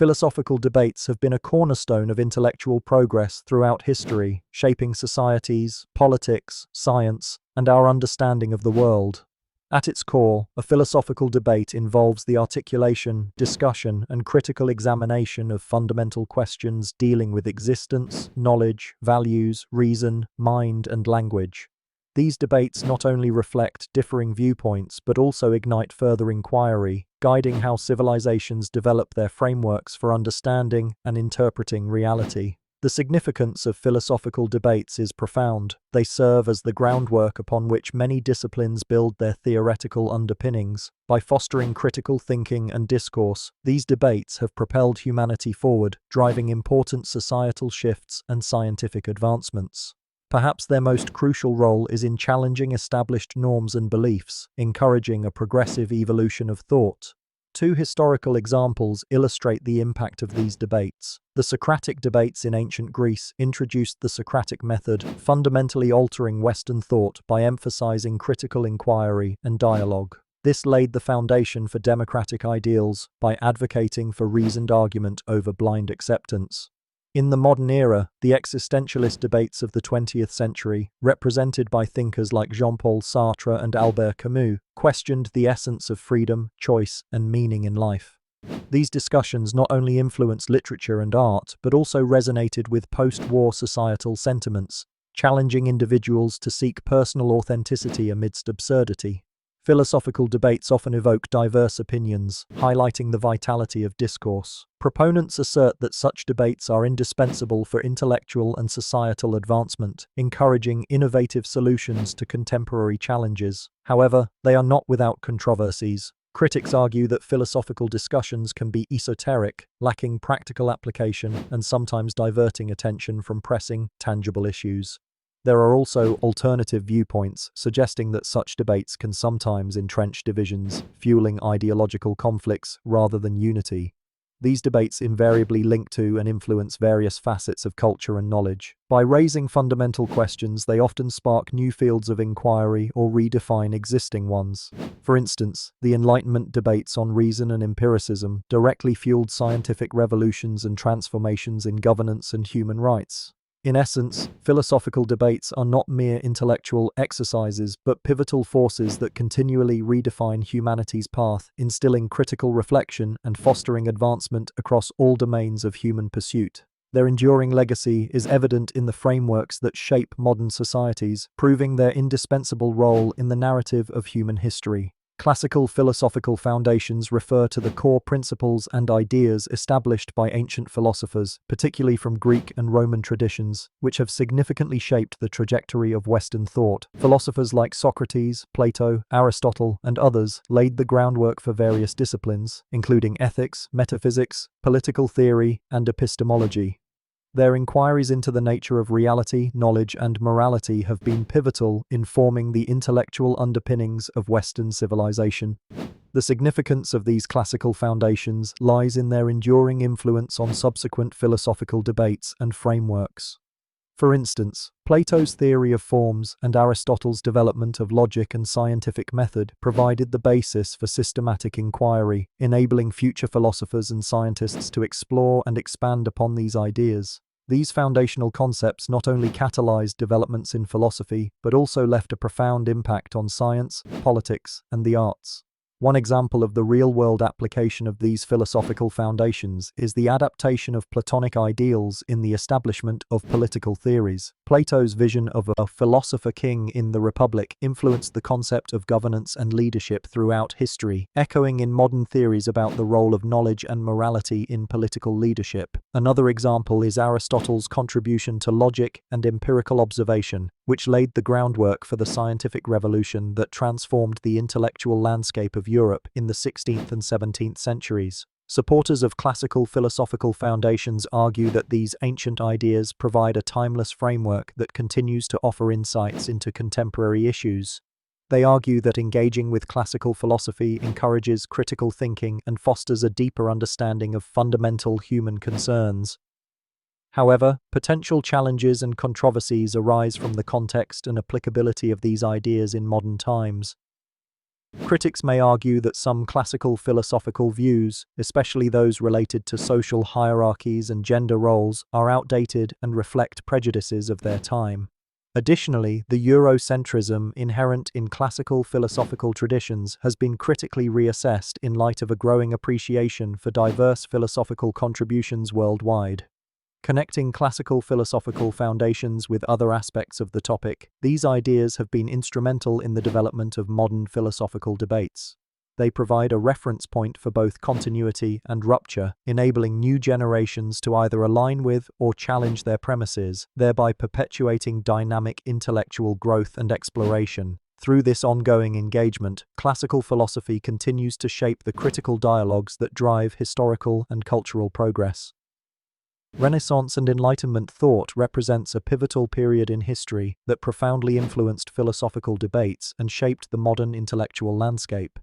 Philosophical debates have been a cornerstone of intellectual progress throughout history, shaping societies, politics, science, and our understanding of the world. At its core, a philosophical debate involves the articulation, discussion, and critical examination of fundamental questions dealing with existence, knowledge, values, reason, mind, and language. These debates not only reflect differing viewpoints but also ignite further inquiry, guiding how civilizations develop their frameworks for understanding and interpreting reality. The significance of philosophical debates is profound. They serve as the groundwork upon which many disciplines build their theoretical underpinnings. By fostering critical thinking and discourse, these debates have propelled humanity forward, driving important societal shifts and scientific advancements. Perhaps their most crucial role is in challenging established norms and beliefs, encouraging a progressive evolution of thought. Two historical examples illustrate the impact of these debates. The Socratic debates in ancient Greece introduced the Socratic method, fundamentally altering Western thought by emphasizing critical inquiry and dialogue. This laid the foundation for democratic ideals by advocating for reasoned argument over blind acceptance. In the modern era, the existentialist debates of the 20th century, represented by thinkers like Jean-Paul Sartre and Albert Camus, questioned the essence of freedom, choice, and meaning in life. These discussions not only influenced literature and art, but also resonated with post-war societal sentiments, challenging individuals to seek personal authenticity amidst absurdity. Philosophical debates often evoke diverse opinions, highlighting the vitality of discourse. Proponents assert that such debates are indispensable for intellectual and societal advancement, encouraging innovative solutions to contemporary challenges. However, they are not without controversies. Critics argue that philosophical discussions can be esoteric, lacking practical application, and sometimes diverting attention from pressing, tangible issues. There are also alternative viewpoints, suggesting that such debates can sometimes entrench divisions, fueling ideological conflicts rather than unity. These debates invariably link to and influence various facets of culture and knowledge. By raising fundamental questions, they often spark new fields of inquiry or redefine existing ones. For instance, the Enlightenment debates on reason and empiricism directly fueled scientific revolutions and transformations in governance and human rights. In essence, philosophical debates are not mere intellectual exercises but pivotal forces that continually redefine humanity's path, instilling critical reflection and fostering advancement across all domains of human pursuit. Their enduring legacy is evident in the frameworks that shape modern societies, proving their indispensable role in the narrative of human history. Classical philosophical foundations refer to the core principles and ideas established by ancient philosophers, particularly from Greek and Roman traditions, which have significantly shaped the trajectory of Western thought. Philosophers like Socrates, Plato, Aristotle, and others laid the groundwork for various disciplines, including ethics, metaphysics, political theory, and epistemology. Their inquiries into the nature of reality, knowledge, and morality have been pivotal in forming the intellectual underpinnings of Western civilization. The significance of these classical foundations lies in their enduring influence on subsequent philosophical debates and frameworks. For instance, Plato's theory of forms and Aristotle's development of logic and scientific method provided the basis for systematic inquiry, enabling future philosophers and scientists to explore and expand upon these ideas. These foundational concepts not only catalyzed developments in philosophy, but also left a profound impact on science, politics, and the arts. One example of the real-world application of these philosophical foundations is the adaptation of Platonic ideals in the establishment of political theories. Plato's vision of a philosopher king in the Republic influenced the concept of governance and leadership throughout history, echoing in modern theories about the role of knowledge and morality in political leadership. Another example is Aristotle's contribution to logic and empirical observation, which laid the groundwork for the scientific revolution that transformed the intellectual landscape of Europe in the 16th and 17th centuries. Supporters of classical philosophical foundations argue that these ancient ideas provide a timeless framework that continues to offer insights into contemporary issues. They argue that engaging with classical philosophy encourages critical thinking and fosters a deeper understanding of fundamental human concerns. However, potential challenges and controversies arise from the context and applicability of these ideas in modern times. Critics may argue that some classical philosophical views, especially those related to social hierarchies and gender roles, are outdated and reflect prejudices of their time. Additionally, the Eurocentrism inherent in classical philosophical traditions has been critically reassessed in light of a growing appreciation for diverse philosophical contributions worldwide. Connecting classical philosophical foundations with other aspects of the topic, these ideas have been instrumental in the development of modern philosophical debates. They provide a reference point for both continuity and rupture, enabling new generations to either align with or challenge their premises, thereby perpetuating dynamic intellectual growth and exploration. Through this ongoing engagement, classical philosophy continues to shape the critical dialogues that drive historical and cultural progress. Renaissance and Enlightenment thought represents a pivotal period in history that profoundly influenced philosophical debates and shaped the modern intellectual landscape.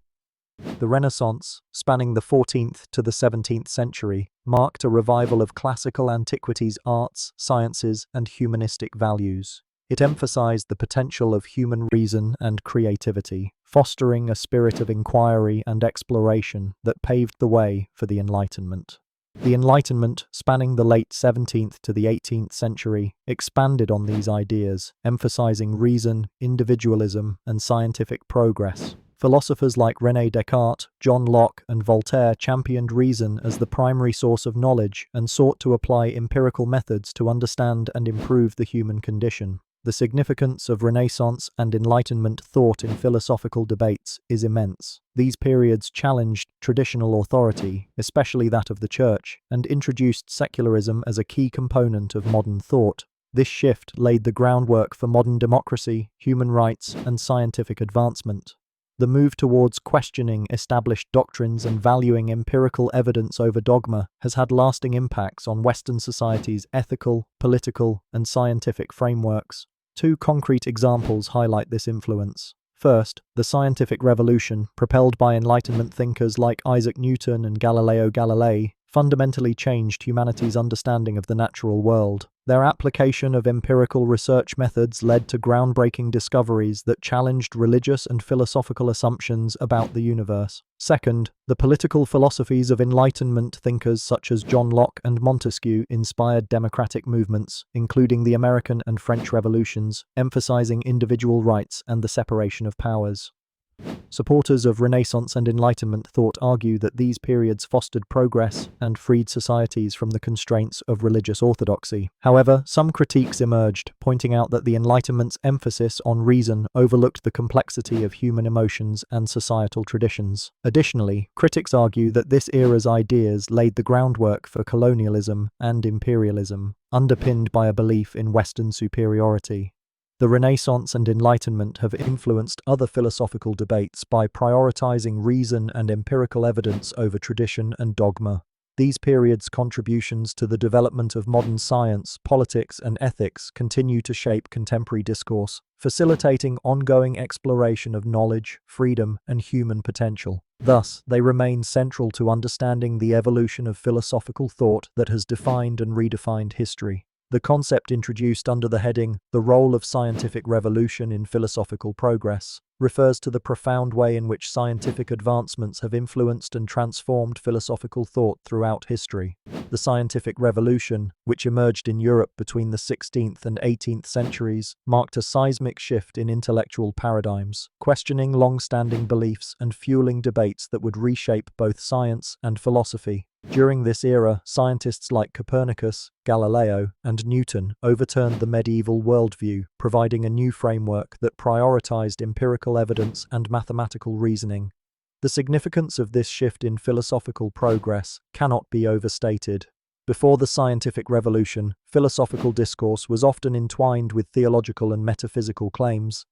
The Renaissance, spanning the 14th to the 17th century, marked a revival of classical antiquities arts, sciences, and humanistic values. It emphasized the potential of human reason and creativity, fostering a spirit of inquiry and exploration that paved the way for the Enlightenment. The Enlightenment, spanning the late 17th to the 18th century, expanded on these ideas, emphasizing reason, individualism, and scientific progress. Philosophers like René Descartes, John Locke, and Voltaire championed reason as the primary source of knowledge and sought to apply empirical methods to understand and improve the human condition. The significance of Renaissance and Enlightenment thought in philosophical debates is immense. These periods challenged traditional authority, especially that of the Church, and introduced secularism as a key component of modern thought. This shift laid the groundwork for modern democracy, human rights, and scientific advancement. The move towards questioning established doctrines and valuing empirical evidence over dogma has had lasting impacts on Western society's ethical, political, and scientific frameworks. Two concrete examples highlight this influence. First, the scientific revolution, propelled by Enlightenment thinkers like Isaac Newton and Galileo Galilei, fundamentally changed humanity's understanding of the natural world. Their application of empirical research methods led to groundbreaking discoveries that challenged religious and philosophical assumptions about the universe. Second, the political philosophies of Enlightenment thinkers such as John Locke and Montesquieu inspired democratic movements, including the American and French revolutions, emphasizing individual rights and the separation of powers. Supporters of Renaissance and Enlightenment thought argue that these periods fostered progress and freed societies from the constraints of religious orthodoxy. However, some critiques emerged, pointing out that the Enlightenment's emphasis on reason overlooked the complexity of human emotions and societal traditions. Additionally, critics argue that this era's ideas laid the groundwork for colonialism and imperialism, underpinned by a belief in Western superiority. The Renaissance and Enlightenment have influenced other philosophical debates by prioritizing reason and empirical evidence over tradition and dogma. These periods' contributions to the development of modern science, politics, and ethics continue to shape contemporary discourse, facilitating ongoing exploration of knowledge, freedom, and human potential. Thus, they remain central to understanding the evolution of philosophical thought that has defined and redefined history. The concept introduced under the heading, "The Role of Scientific Revolution in Philosophical Progress," refers to the profound way in which scientific advancements have influenced and transformed philosophical thought throughout history. The scientific revolution, which emerged in Europe between the 16th and 18th centuries, marked a seismic shift in intellectual paradigms, questioning long-standing beliefs and fueling debates that would reshape both science and philosophy. During this era, scientists like Copernicus, Galileo, and Newton overturned the medieval worldview, providing a new framework that prioritized empirical evidence and mathematical reasoning. The significance of this shift in philosophical progress cannot be overstated. Before the scientific revolution, philosophical discourse was often entwined with theological and metaphysical claims.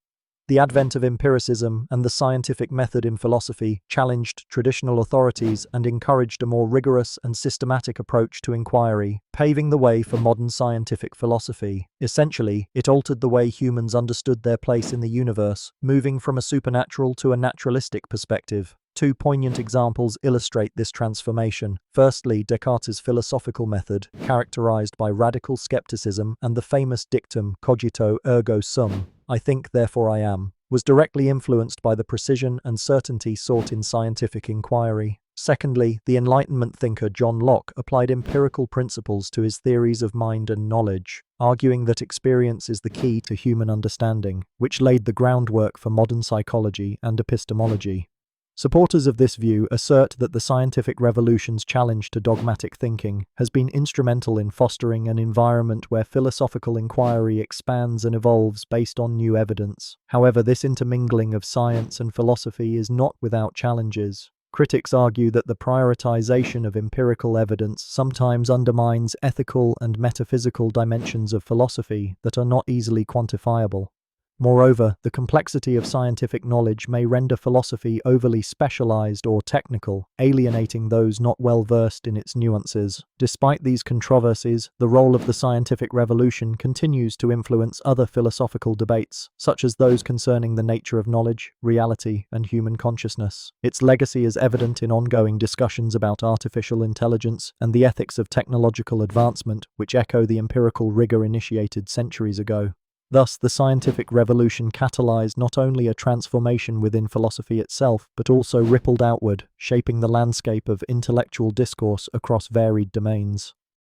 The advent of empiricism and the scientific method in philosophy challenged traditional authorities and encouraged a more rigorous and systematic approach to inquiry, paving the way for modern scientific philosophy. Essentially, it altered the way humans understood their place in the universe, moving from a supernatural to a naturalistic perspective. Two poignant examples illustrate this transformation. Firstly, Descartes' philosophical method, characterized by radical skepticism and the famous dictum cogito ergo sum, "I think, therefore I am." was directly influenced by the precision and certainty sought in scientific inquiry. Secondly, the Enlightenment thinker John Locke applied empirical principles to his theories of mind and knowledge, arguing that experience is the key to human understanding, which laid the groundwork for modern psychology and epistemology. Supporters of this view assert that the scientific revolution's challenge to dogmatic thinking has been instrumental in fostering an environment where philosophical inquiry expands and evolves based on new evidence. However, this intermingling of science and philosophy is not without challenges. Critics argue that the prioritization of empirical evidence sometimes undermines ethical and metaphysical dimensions of philosophy that are not easily quantifiable. Moreover, the complexity of scientific knowledge may render philosophy overly specialized or technical, alienating those not well versed in its nuances. Despite these controversies, the role of the scientific revolution continues to influence other philosophical debates, such as those concerning the nature of knowledge, reality, and human consciousness. Its legacy is evident in ongoing discussions about artificial intelligence and the ethics of technological advancement, which echo the empirical rigor initiated centuries ago. Thus, the scientific revolution catalyzed not only a transformation within philosophy itself, but also rippled outward, shaping the landscape of intellectual discourse across varied domains.